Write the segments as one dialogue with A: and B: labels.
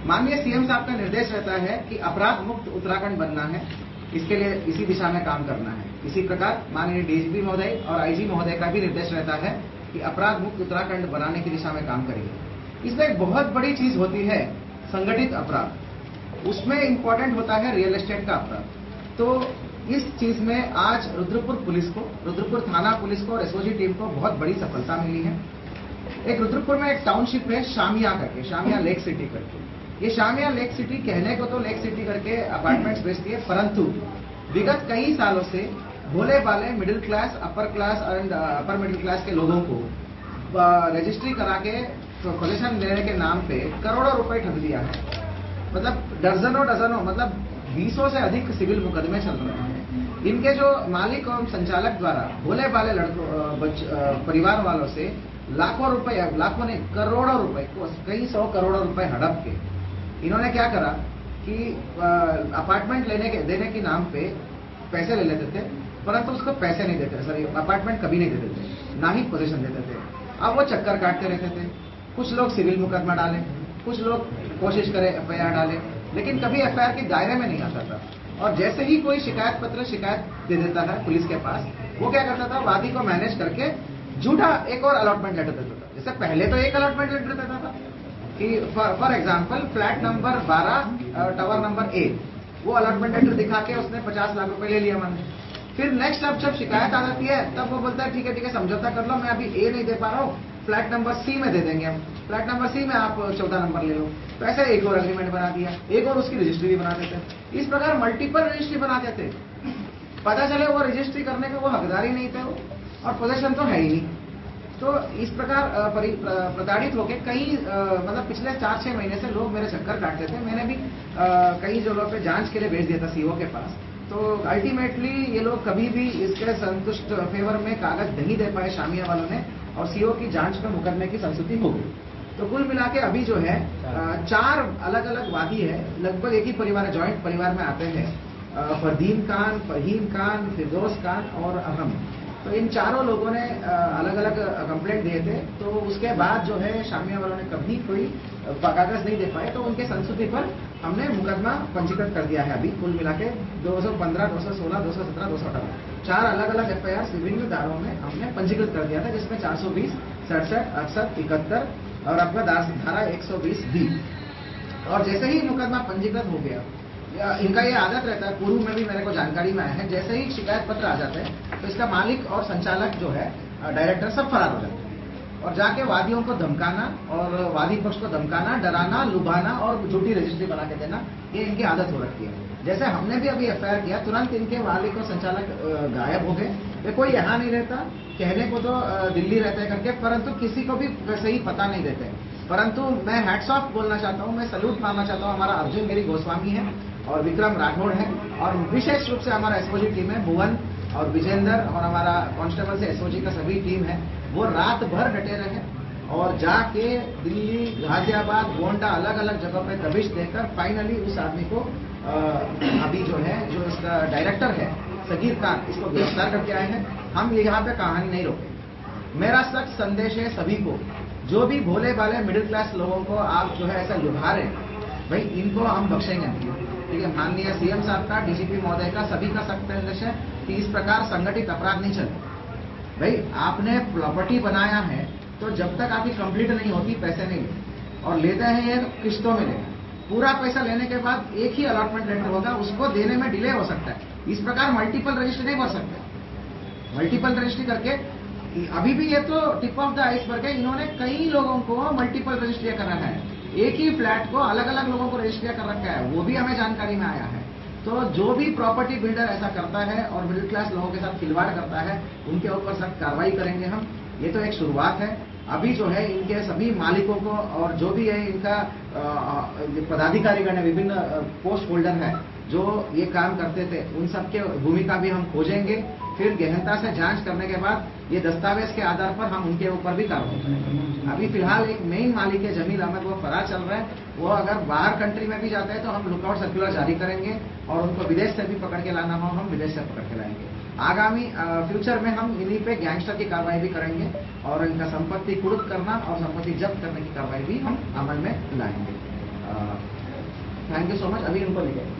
A: माननीय सीएम साहब का निर्देश रहता है कि अपराध मुक्त उत्तराखंड बनना है, इसके लिए इसी दिशा में काम करना है। इसी प्रकार माननीय डीजीपी महोदय और आईजी महोदय का भी निर्देश रहता है कि अपराध मुक्त उत्तराखंड बनाने की दिशा में काम करेंगे। इसमें एक बहुत बड़ी चीज होती है संगठित अपराध, उसमें इंपॉर्टेंट होता है रियल एस्टेट का अपराध। तो इस चीज में आज रुद्रपुर पुलिस को, रुद्रपुर थाना पुलिस को और एसओजी टीम को बहुत बड़ी सफलता मिली है। एक रुद्रपुर में एक टाउनशिप है शामिया करके, शामिया लेक सिटी करके। ये शामिया लेक सिटी कहने को तो लेक सिटी करके अपार्टमेंट्स बेचती है, परंतु विगत कई सालों से भोले भाले middle class, upper class and upper middle class के लोगों को रजिस्ट्री करा के पोजीशन लेने के नाम पे करोड़ों रुपए ठग दिया है। मतलब दर्जनों मतलब 20 से अधिक सिविल मुकदमे चल रहे हैं। इनके जो मालिक और संचालक द्वारा भोले भाले परिवार वालों से लाखों रुपए, लाखों ने करोड़ों रुपए, कई 100 करोड़ रुपए हड़प के इन्होंने क्या करा कि अपार्टमेंट देने के नाम पे पैसे ले लेते थे, परंतु उसको पैसे नहीं देते, सॉरी अपार्टमेंट कभी नहीं देते थे, ना ही पोजीशन देते थे। अब वो चक्कर काटते रहते थे। कुछ लोग सिविल मुकदमा डाले, कुछ लोग कोशिश करे एफआईआर डाले, लेकिन कभी एफआईआर के दायरे में नहीं आता था। और जैसे ही कोई शिकायत दे देता है पुलिस के पास, वो क्या करता था, वादी को मैनेज करके झूठा एक और अलॉटमेंट लेटर देता था। जैसे पहले तो एक अलॉटमेंट लेटर देता था कि for example flat number 12 tower number A, वो अलॉटमेंट लेटर दिखा के उसने 50 लाख रुपए ले लिया मैंने। फिर नेक्स्ट अब जब शिकायत आ जाती है तब वो बोलता है ठीक है समझौता कर लो, मैं अभी A नहीं दे पा रहा हूँ, फ्लैट नंबर C में दे देंगे हम, फ्लैट नंबर C में आप 14 नंबर ले लो। तो ऐसे एक और एग्रीमेंट बना दिया, एक और उसकी रजिस्ट्री भी बना देते। इस प्रकार मल्टीपल रजिस्ट्री बनाते थे। पता चले वो रजिस्ट्री करने का वो हकदार ही नहीं थे वो, और पोजीशन तो है ही नहीं। तो इस प्रकार प्रताड़ित होकर कई मतलब पिछले 4-6 महीने से लोग मेरे चक्कर काटते थे। मैंने भी कई जगहों पे जांच के लिए भेज दिया था सीओ के पास। तो अल्टीमेटली ये लोग कभी भी इसके संतुष्ट फेवर में कागज नहीं दे पाए शामिया वालों ने, और सीओ की जांच में मुकदमे की संस्तुति हो गई। तो कुल मिला के अभी जो है 4 अलग अलग वादी है, लगभग एक ही परिवार, जॉइंट परिवार में आते हैं, फरदीन खान, फहीम खान, फिरदौस खान और अहम। तो इन चारों लोगों ने अलग अलग कंप्लेंट दिए थे। तो उसके बाद जो है शामिया वालों ने कभी कोई कागज नहीं दे पाए, तो उनके संस्तुति पर हमने मुकदमा पंजीकृत कर दिया है। अभी कुल मिला के 215, 216, 217, 218 4 अलग अलग एफआईआर विभिन्न धाराओं में हमने पंजीकृत कर दिया था, जिसमें 420, 67, 68, 71 और अपना धारा 120B। और जैसे ही मुकदमा पंजीकृत हो गया, इनका ये आदत रहता है, पूर्व में भी मेरे को जानकारी में आया है, जैसे ही शिकायत पत्र आ जाते हैं तो इसका मालिक और संचालक जो है, डायरेक्टर, सब फरार हो जाते हैं और जाके वादियों को धमकाना और वादी पक्ष को धमकाना, डराना, लुभाना और झूठी रजिस्ट्री बना के देना, ये इनकी आदत हो रखी है। जैसे हमने भी अभी एफआईआर किया, तुरंत इनके मालिक और संचालक गायब हो गए। वे कोई यहाँ नहीं रहता, कहने को तो दिल्ली रहते करके, परंतु किसी को भी सही पता नहीं देते। परंतु मैं हैट्स ऑफ बोलना चाहता हूँ, मैं सैल्यूट मारना चाहता हूँ, हमारा अर्जुन गिरी गोस्वामी है और विक्रम राठौड़ है, और विशेष रूप से हमारा एसओजी टीम है, भुवन और विजेंद्र, और हमारा कांस्टेबल से एसओजी का सभी टीम है। वो रात भर डटे रहे और जाके दिल्ली, गाजियाबाद, गोंडा, अलग अलग जगहों पे दबिश देकर फाइनली उस आदमी को अभी जो है, जो इसका डायरेक्टर है सगीर खान, इसको गिरफ्तार करके आए हैं। हम यहाँ पे कहानी नहीं रोके। मेरा सख्त संदेश है सभी को, जो भी भोले भाले मिडिल क्लास लोगों को आप जो है ऐसा लुभा रहे, भाई इनको हम बख्शेंगे नहीं। ठीक है, माननीय सीएम साहब का, डीजीपी महोदय का, सभी का सख्त निर्देश है कि इस प्रकार संगठित अपराध नहीं चले। भाई आपने प्रॉपर्टी बनाया है तो जब तक आपकी कंप्लीट नहीं होती पैसे नहीं ले, और लेते हैं ये किस्तों में लेना। पूरा पैसा लेने के बाद एक ही अलॉटमेंट लेटर होगा, उसको देने में डिले हो सकता है। इस प्रकार मल्टीपल रजिस्ट्री नहीं कर सकते। मल्टीपल रजिस्ट्री करके अभी भी ये तो टिप ऑफ द आइसबर्ग है, इन्होंने कई लोगों को मल्टीपल रजिस्ट्री कर रखा है, एक ही फ्लैट को अलग अलग लोगों को रजिस्ट्री कर रखा है, वो भी हमें जानकारी में आया है। तो जो भी प्रॉपर्टी बिल्डर ऐसा करता है और मिडिल क्लास लोगों के साथ खिलवाड़ करता है, उनके ऊपर सख्त कार्रवाई करेंगे हम। ये तो एक शुरुआत है। अभी जो है इनके सभी मालिकों को और जो भी है इनका पदाधिकारीगण है, विभिन्न पोस्ट होल्डर है जो ये काम करते थे, उन सबके भूमिका भी हम खोजेंगे। फिर गहनता से जांच करने के बाद ये दस्तावेज के आधार पर हम उनके ऊपर भी कार्रवाई करेंगे। अभी फिलहाल एक मेन मालिक है जमील अहमद, वो फरार चल रहा है। वो अगर बाहर कंट्री में भी जाता है तो हम लुकआउट सर्कुलर जारी करेंगे, और उनको विदेश से भी पकड़ के लाना हो हम विदेश से पकड़ के लाएंगे। आगामी फ्यूचर में हम इन्हीं पे गैंगस्टर की कार्रवाई भी करेंगे, और इनका संपत्ति कुर्क करना और संपत्ति जब्त करने की कार्रवाई भी हम अमल में लाएंगे। Thank you so much. अभी उनको लेके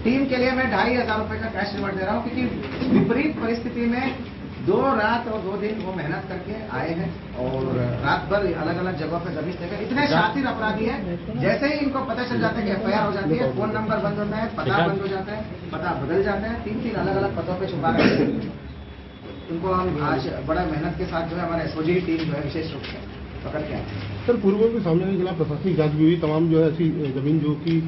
A: टीम के लिए मैं 2500 रुपए का कैश रिवॉर्ड दे रहा हूँ, क्योंकि विपरीत परिस्थिति में 2 रात और 2 दिन वो मेहनत करके आए हैं और रात भर अलग अलग जगहों पे दबिश देकर इतने शातिर अपराधी हैं। जैसे ही इनको पता चल जाता है कि FIR हो जाती है, फोन नंबर बंद होता है, पता बंद हो जाता है, पता बदल जाता है, 3 अलग अलग पतों पे छुपा रहे हैं। उनको हम आज बड़ा मेहनत के साथ जो है हमारे SOG टीम जो है विशेष रूप से पकड़ के आए।
B: सर, पूर्व के सामने के खिलाफ प्रशासनिक जांच भी हुई, तमाम जो है ऐसी जमीन जो कि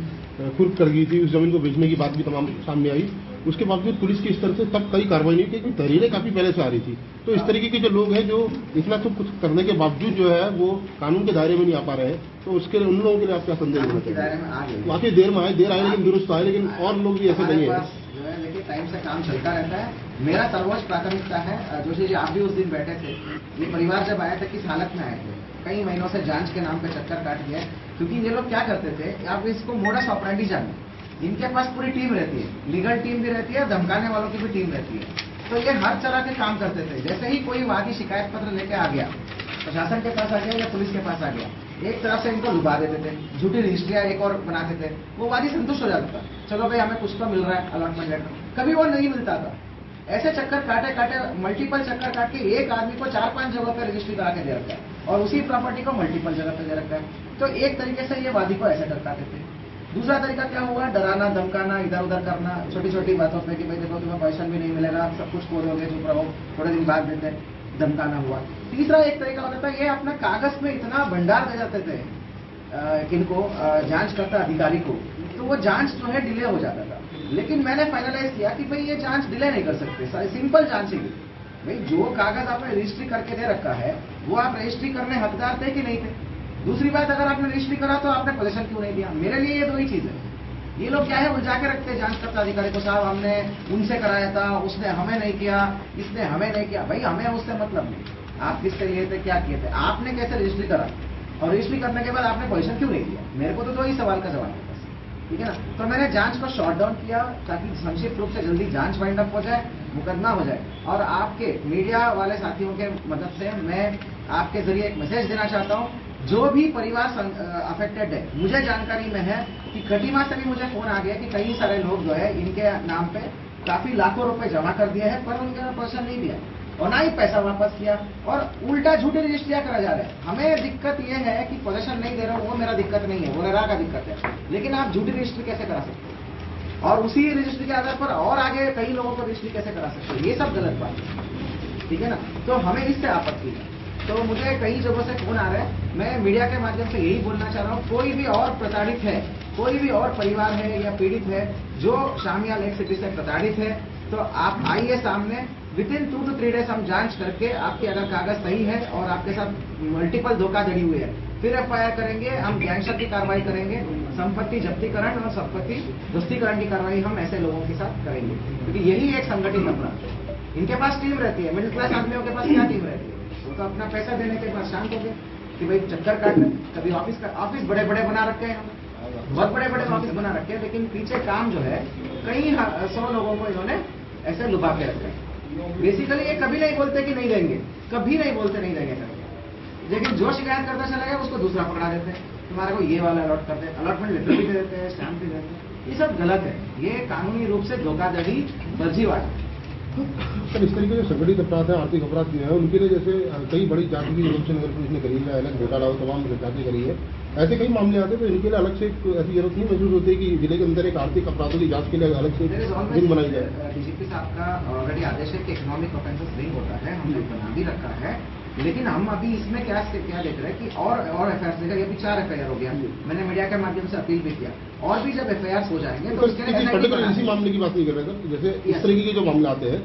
B: कुर्क कर गई थी, उस जमीन को बेचने की बात भी तमाम सामने आई। उसके बावजूद पुलिस की इस तरह से तब कई कार्रवाई नहीं की, क्योंकि तहरीरें काफी पहले से आ रही थी। तो इस तरीके के जो लोग हैं जो इतना सब कुछ करने के बावजूद जो है वो कानून के दायरे में नहीं आ पा रहे हैं, तो उसके लिए उन लोगों के लिए आप क्या संदेश देना चाहिए? वाकई देर में आए, देर आए लेकिन दुरुस्त आए, लेकिन और लोग भी ऐसे नहीं है
A: जो है। देखिए, टाइम से काम चलता रहता है। मेरा सर्वोच्च प्राथमिकता है, जोशी जी आप भी उस दिन बैठे थे, ये परिवार जब आया था किस हालत में आए थे, कई महीनों से जांच के नाम पे चक्कर काट दिया। क्योंकि ये लोग क्या करते थे, आप इसको मोडस ऑपरेंडी जाने, इनके पास पूरी टीम रहती है, लीगल टीम भी रहती है, धमकाने वालों की भी टीम रहती है। तो ये हर तरह के काम करते थे। जैसे ही कोई वादी शिकायत पत्र लेके आ गया, प्रशासन के पास आ गया या पुलिस के पास आ गया, एक तरफ से इनको लुभा देते थे, झूठी रजिस्ट्रियां एक और बनाते थे, वो वादी संतुष्ट हो जाता था, चलो भाई हमें कुछ तो मिल रहा है अलॉटमेंट लेटर। कभी वो नहीं मिलता था। ऐसे चक्कर काटे मल्टीपल चक्कर काट के एक आदमी को 4-5 जगह पर रजिस्ट्री करा के दे रखा है और उसी प्रॉपर्टी को मल्टीपल जगह पर दे रखा है। तो एक तरीके से ये वादी को ऐसे टरकाते थे। दूसरा तरीका क्या हुआ, डराना धमकाना, इधर उधर करना, छोटी छोटी बातों पे कि भाई देखो तुम्हें पैसा भी नहीं मिलेगा, सब कुछ खो दोगे, चुप रहो, थोड़े दिन बाद देते, धमकाना हुआ। तीसरा एक तरीका होता था, ये अपना कागज में इतना भंडार दे जाते थे किनको, जांचकर्ता अधिकारी को, तो वो जांच जो है डिले हो जाता था। लेकिन मैंने फाइनलाइज किया कि भाई ये जांच डिले नहीं कर सकते, सिंपल जांच ही। भाई जो कागज आपने रजिस्ट्री करके दे रखा है वो आप रजिस्ट्री करने हकदार थे कि नहीं थे। दूसरी बात, अगर आपने रजिस्ट्री करा तो आपने पोजीशन क्यों नहीं दिया। मेरे लिए ये 2 ही चीज है। ये लोग क्या है, उलझा के रखते हैं जांचकर्ता अधिकारी को, साहब हमने उनसे कराया था, उसने हमें नहीं किया, इसने हमें नहीं किया। भाई हमें उससे मतलब नहीं, आप किससे लिए थे, क्या किए थे, आपने कैसे रजिस्ट्री करा, और रजिस्ट्री करने के बाद आपने पोजीशन क्यों नहीं दिया। मेरे को तो 2 ही सवाल का जवाब है, ठीक है ना। तो मैंने जांच को शॉर्ट डाउन किया ताकि संक्षिप्त रूप से जल्दी जांच वाइंड अप हो जाए, मुकदमा हो जाए। और आपके मीडिया वाले साथियों के मदद से मैं आपके जरिए एक मैसेज देना चाहता हूं, जो भी परिवार अफेक्टेड है, मुझे जानकारी में है कि खटीमा से भी मुझे फोन आ गया कि कई सारे लोग जो है इनके नाम पे काफी लाखों रुपए जमा कर दिए हैं, पर उनके पोजीशन नहीं दिया और ना ही पैसा वापस किया, और उल्टा झूठी रजिस्ट्रियां करा जा रहे हैं। हमें दिक्कत यह है कि पोजीशन नहीं दे रहे हो, वो मेरा दिक्कत नहीं है, वो रेरा का दिक्कत है, लेकिन आप झूठी रजिस्ट्री कैसे करा सकते हो और उसी रजिस्ट्री के आधार पर और आगे कई लोगों को रजिस्ट्री कैसे करा सकते हो, ये सब गलत बात है, ठीक है ना। तो हमें इससे आपत्ति है। तो मुझे कई जगहों से फोन आ रहे हैं, मैं मीडिया के माध्यम से यही बोलना चाह रहा हूँ, कोई भी और प्रताड़ित है, कोई भी और परिवार है या पीड़ित है जो शामिया लेक सिटी से प्रताड़ित है, तो आप आइए सामने, विदिन 2 to 3 डेज हम जांच करके आपके अगर कागज सही है और आपके साथ मल्टीपल धोखाधड़ी हुई है, फिर FIR करेंगे, हम गैंगस्टर की कार्रवाई करेंगे, संपत्ति जब्तीकरण और संपत्ति ध्वस्तीकरण की कार्रवाई हम ऐसे लोगों के साथ करेंगे, क्योंकि यही एक संगठित अपराध है। इनके पास टीम रहती है, मिडिल क्लास आदमियों के पास क्या टीम रहती है, वो तो अपना पैसा देने के बाद शांत हो गए कि भाई चक्कर काट रहे। कभी ऑफिस बड़े बड़े बना रखे हैं, बहुत बड़े बड़े ऑफिस बना रखे हैं, लेकिन पीछे काम जो है कई 100 लोगों को इन्होंने ऐसे लुभा के रखे हैं। बेसिकली ये कभी नहीं बोलते कि नहीं देंगे, कभी नहीं बोलते नहीं देंगे करके, लेकिन जो शिकायत करता चला गया उसको दूसरा पकड़ा देते हैं, तुम्हारे को ये वाला अलॉट करते हैं, अलॉटमेंट लेटर भी दे देते हैं, स्टैंप भी देते हैं। ये सब गलत है, ये कानूनी रूप से धोखाधड़ी, फर्जीवाड़ा।
B: सर, इस तरीके के संगठित अपराध है, आर्थिक अपराध जो है, उनके लिए जैसे कई बड़ी जांच की जरूरत नगर पुलिस ने करी है, अलग घोटाला हो, तमाम जांचें करी है, ऐसे कई मामले आते हैं, तो इनके लिए अलग से ऐसी जरूरत नहीं महसूस होती है कि जिले के अंदर एक आर्थिक अपराधों की जांच के लिए अलग से विंग बनाई जाए।
A: डीजीपी साहब का ऑलरेडी आदेश है कि इकोनॉमिक ऑफेंसेस विंग होता है, हमने बना भी रखा है, लेकिन हम अभी इसमें क्या देख रहे हैं कि और FIR देगा। ये भी 4 FIR हो गया, मैंने मीडिया के माध्यम से अपील भी किया, और भी जब FIR हो जाएंगे तो
B: इसी मामले की बात नहीं कर रहे सर, जैसे इस तरीके के जो मामले आते हैं,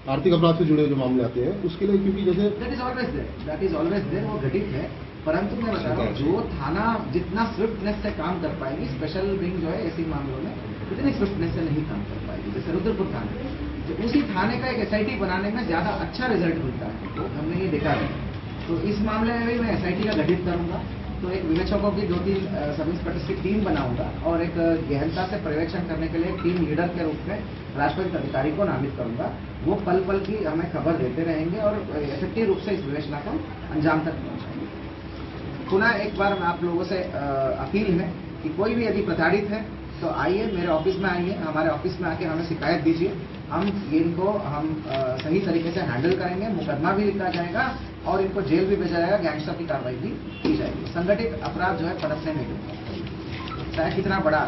B: आर्थिक अपराध से जुड़े जो मामले आते हैं, उसके लिए क्योंकि जैसे
A: दैट इज ऑलवेज देयर, वो घटित है, परंतु मैं बता रहा हूँ जो थाना जितना स्विफ्टनेस से काम कर पाएगी, स्पेशल विंग जो है ऐसे मामलों में उतनी स्विफ्टनेस से नहीं काम कर पाएगी। जैसे रुद्रपुर थाना, तो उसी थाने का एक SIT बनाने में ज्यादा अच्छा रिजल्ट मिलता है, तो हमने ये देखा है। तो इस मामले में भी मैं SIT का गठित करूंगा, तो एक विवेचकों की 2-3 सब इंस्पेक्टर्स की टीम बनाऊंगा और एक गहनता से पर्यवेक्षण करने के लिए टीम लीडर के रूप में राष्ट्रपति अधिकारी को नामित करूंगा। वो पल पल की हमें खबर देते रहेंगे और इफेक्टिव रूप से इस विवेचना को अंजाम तक पहुंचाएंगे। पुनः एक बार आप लोगों से अपील है कि कोई भी यदि प्रताड़ित है तो आइए, मेरे ऑफिस में आइए, हमारे ऑफिस में आके हमें शिकायत दीजिए। हम सही तरीके से हैंडल करेंगे, मुकदमा भी लिखा जाएगा और इनको जेल भी भेजा जाएगा, गैंगस्टर की कार्रवाई भी की जाएगी। संगठित अपराध जो है पनपने नहीं देगा, चाहे कितना बड़ा